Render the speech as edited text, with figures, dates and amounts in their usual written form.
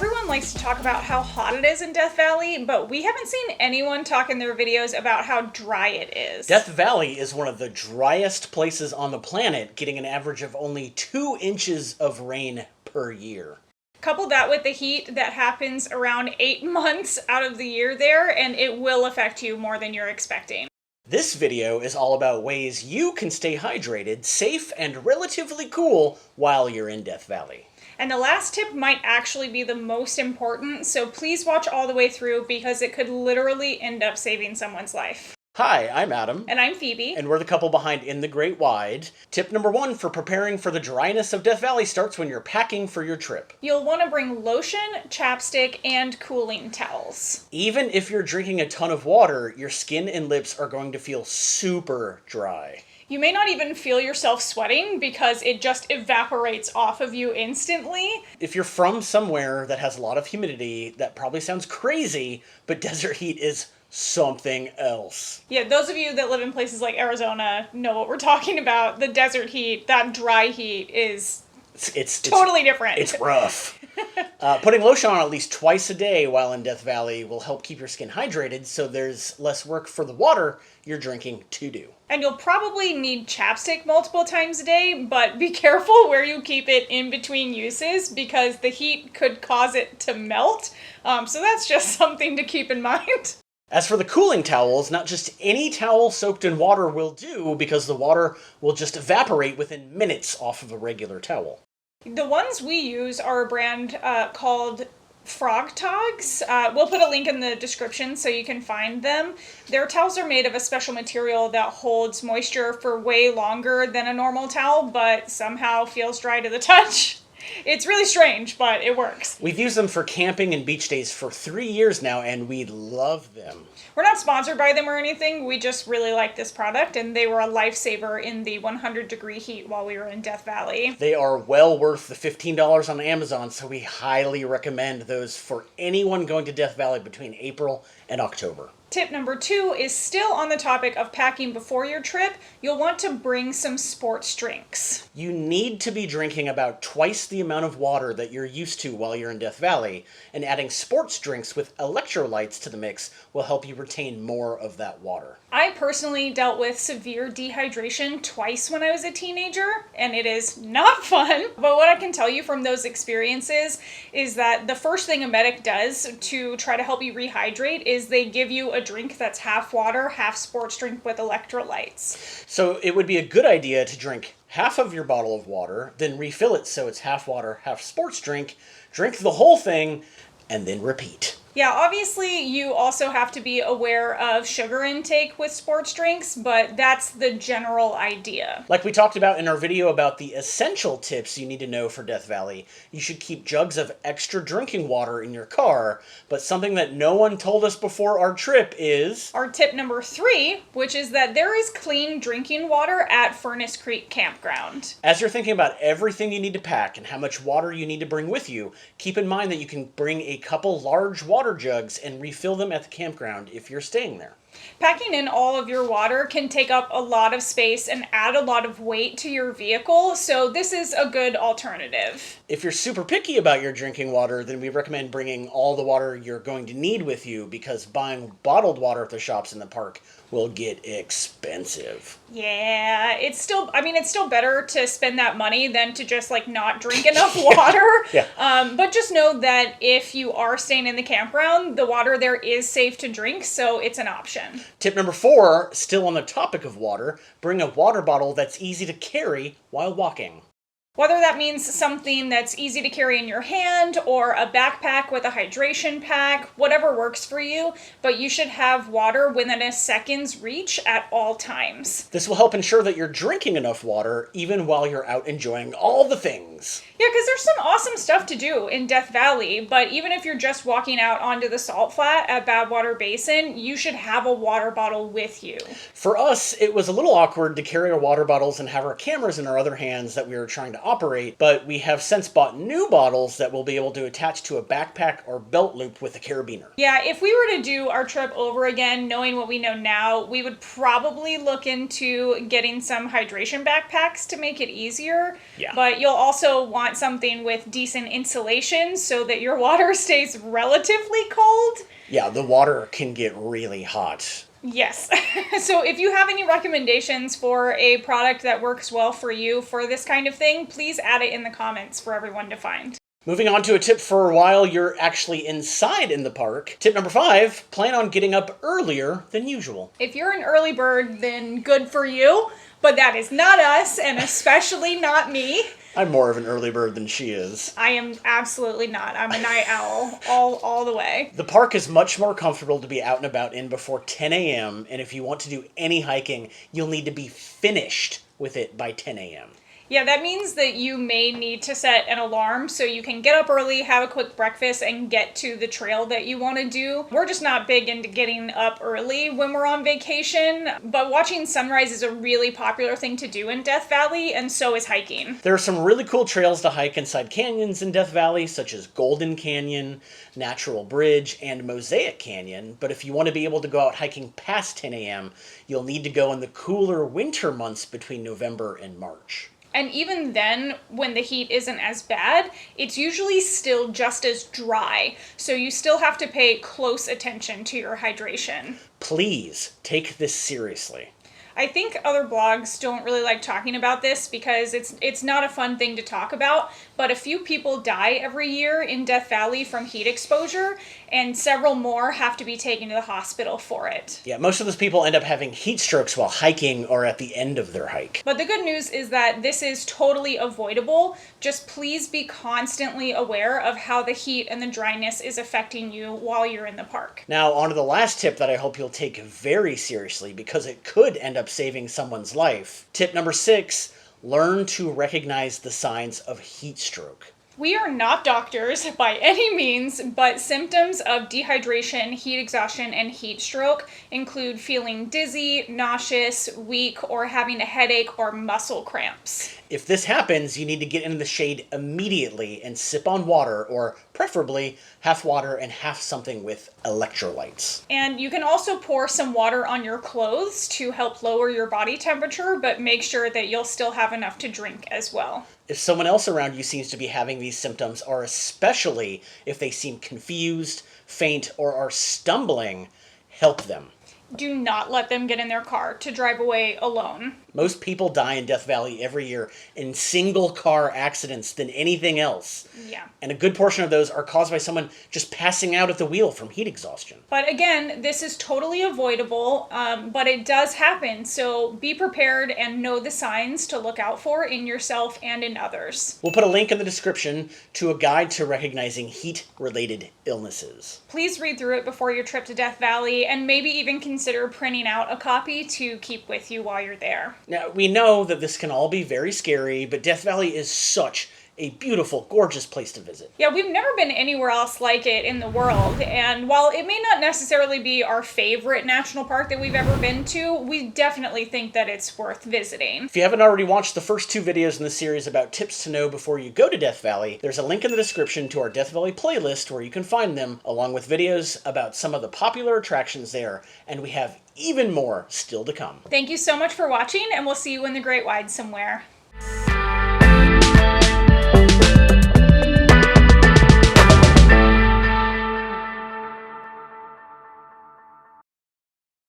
Everyone likes to talk about how hot it is in Death Valley, but we haven't seen anyone talk in their videos about how dry it is. Death Valley is one of the driest places on the planet, getting an average of only 2 inches of rain per year. Couple that with the heat that happens around 8 months out of the year there, and it will affect you more than you're expecting. This video is all about ways you can stay hydrated, safe, and relatively cool while you're in Death Valley. And the last tip might actually be the most important, so please watch all the way through because it could literally end up saving someone's life. Hi, I'm Adam. And I'm Phoebe. And we're the couple behind In the Great Wide. Tip number 1 for preparing for the dryness of Death Valley starts when you're packing for your trip. You'll want to bring lotion, chapstick, and cooling towels. Even if you're drinking a ton of water, your skin and lips are going to feel super dry. You may not even feel yourself sweating because it just evaporates off of you instantly. If you're from somewhere that has a lot of humidity, that probably sounds crazy, but desert heat is something else. Yeah, those of you that live in places like Arizona know what we're talking about. The desert heat, that dry heat is it's totally different. It's rough. Putting lotion on at least twice a day while in Death Valley will help keep your skin hydrated, so there's less work for the water you're drinking to do. And you'll probably need chapstick multiple times a day, but be careful where you keep it in between uses because the heat could cause it to melt. So that's just something to keep in mind. As for the cooling towels, not just any towel soaked in water will do because the water will just evaporate within minutes off of a regular towel. The ones we use are a brand called Frog Togs. We'll put a link in the description so you can find them. Their towels are made of a special material that holds moisture for way longer than a normal towel, but somehow feels dry to the touch. It's really strange, but it works. We've used them for camping and beach days for 3 years now, and we love them. We're not sponsored by them or anything. We just really like this product, and they were a lifesaver in the 100-degree heat while we were in Death Valley. They are well worth the $15 on Amazon, so we highly recommend those for anyone going to Death Valley between April and October. Tip number 2 is still on the topic of packing before your trip. You'll want to bring some sports drinks. You need to be drinking about twice the amount of water that you're used to while you're in Death Valley, and adding sports drinks with electrolytes to the mix will help you retain more of that water. I personally dealt with severe dehydration twice when I was a teenager, and it is not fun. But what I can tell you from those experiences is that the first thing a medic does to try to help you rehydrate is they give you a drink that's half water, half sports drink with electrolytes. So it would be a good idea to drink half of your bottle of water, then refill it so it's half water, half sports drink the whole thing, and then repeat. Yeah, obviously you also have to be aware of sugar intake with sports drinks, but that's the general idea. Like we talked about in our video about the essential tips you need to know for Death Valley, you should keep jugs of extra drinking water in your car, but something that no one told us before our trip is... our tip number 3, which is that there is clean drinking water at Furnace Creek Campground. As you're thinking about everything you need to pack and how much water you need to bring with you, keep in mind that you can bring a couple large water jugs and refill them at the campground if you're staying there. Packing in all of your water can take up a lot of space and add a lot of weight to your vehicle, so this is a good alternative. If you're super picky about your drinking water, then we recommend bringing all the water you're going to need with you because buying bottled water at the shops in the park will get expensive. Yeah, it's still better to spend that money than to just not drink enough water. Yeah. But just know that if you are staying in the campground, the water there is safe to drink, so it's an option. Tip number 4, still on the topic of water, bring a water bottle that's easy to carry while walking. Whether that means something that's easy to carry in your hand or a backpack with a hydration pack, whatever works for you, but you should have water within a second's reach at all times. This will help ensure that you're drinking enough water even while you're out enjoying all the things. Yeah, because there's some awesome stuff to do in Death Valley, but even if you're just walking out onto the salt flat at Badwater Basin, you should have a water bottle with you. For us, it was a little awkward to carry our water bottles and have our cameras in our other hands that we were trying to operate, but we have since bought new bottles that we'll be able to attach to a backpack or belt loop with a carabiner. Yeah, if we were to do our trip over again, knowing what we know now, we would probably look into getting some hydration backpacks to make it easier. Yeah. But you'll also want want something with decent insulation so that your water stays relatively cold. Yeah, the water can get really hot. Yes. So if you have any recommendations for a product that works well for you for this kind of thing, please add it in the comments for everyone to find. Moving on to a tip for while you're actually inside in the park. Tip number 5, plan on getting up earlier than usual. If you're an early bird, then good for you, but that is not us, and especially not me. I'm more of an early bird than she is. I am absolutely not. I'm a night owl all the way. The park is much more comfortable to be out and about in before 10 a.m., and if you want to do any hiking, you'll need to be finished with it by 10 a.m. Yeah, that means that you may need to set an alarm so you can get up early, have a quick breakfast, and get to the trail that you want to do. We're just not big into getting up early when we're on vacation, but watching sunrise is a really popular thing to do in Death Valley, and so is hiking. There are some really cool trails to hike inside canyons in Death Valley, such as Golden Canyon, Natural Bridge, and Mosaic Canyon, but if you want to be able to go out hiking past 10 a.m., you'll need to go in the cooler winter months between November and March. And even then, when the heat isn't as bad, it's usually still just as dry. So you still have to pay close attention to your hydration. Please take this seriously. I think other blogs don't really like talking about this because it's not a fun thing to talk about, but a few people die every year in Death Valley from heat exposure, and several more have to be taken to the hospital for it. Yeah, most of those people end up having heat strokes while hiking or at the end of their hike. But the good news is that this is totally avoidable. Just please be constantly aware of how the heat and the dryness is affecting you while you're in the park. Now, on to the last tip that I hope you'll take very seriously because it could end up saving someone's life. Tip number 6, learn to recognize the signs of heat stroke. We are not doctors by any means, but symptoms of dehydration, heat exhaustion, and heat stroke include feeling dizzy, nauseous, weak, or having a headache or muscle cramps. If this happens, you need to get into the shade immediately and sip on water, or preferably half water and half something with electrolytes. And you can also pour some water on your clothes to help lower your body temperature, but make sure that you'll still have enough to drink as well. If someone else around you seems to be having these symptoms, or especially if they seem confused, faint, or are stumbling, help them. Do not let them get in their car to drive away alone. Most people die in Death Valley every year in single car accidents than anything else. Yeah. And a good portion of those are caused by someone just passing out at the wheel from heat exhaustion. But again, this is totally avoidable, but it does happen. So be prepared and know the signs to look out for in yourself and in others. We'll put a link in the description to a guide to recognizing heat-related illnesses. Please read through it before your trip to Death Valley and maybe even consider printing out a copy to keep with you while you're there. Now, we know that this can all be very scary, but Death Valley is such a beautiful, gorgeous place to visit. Yeah, we've never been anywhere else like it in the world, and while it may not necessarily be our favorite national park that we've ever been to, we definitely think that it's worth visiting. If you haven't already watched the first 2 videos in the series about tips to know before you go to Death Valley, there's a link in the description to our Death Valley playlist where you can find them, along with videos about some of the popular attractions there, and we have even more still to come. Thank you so much for watching, and we'll see you in the Great Wide somewhere.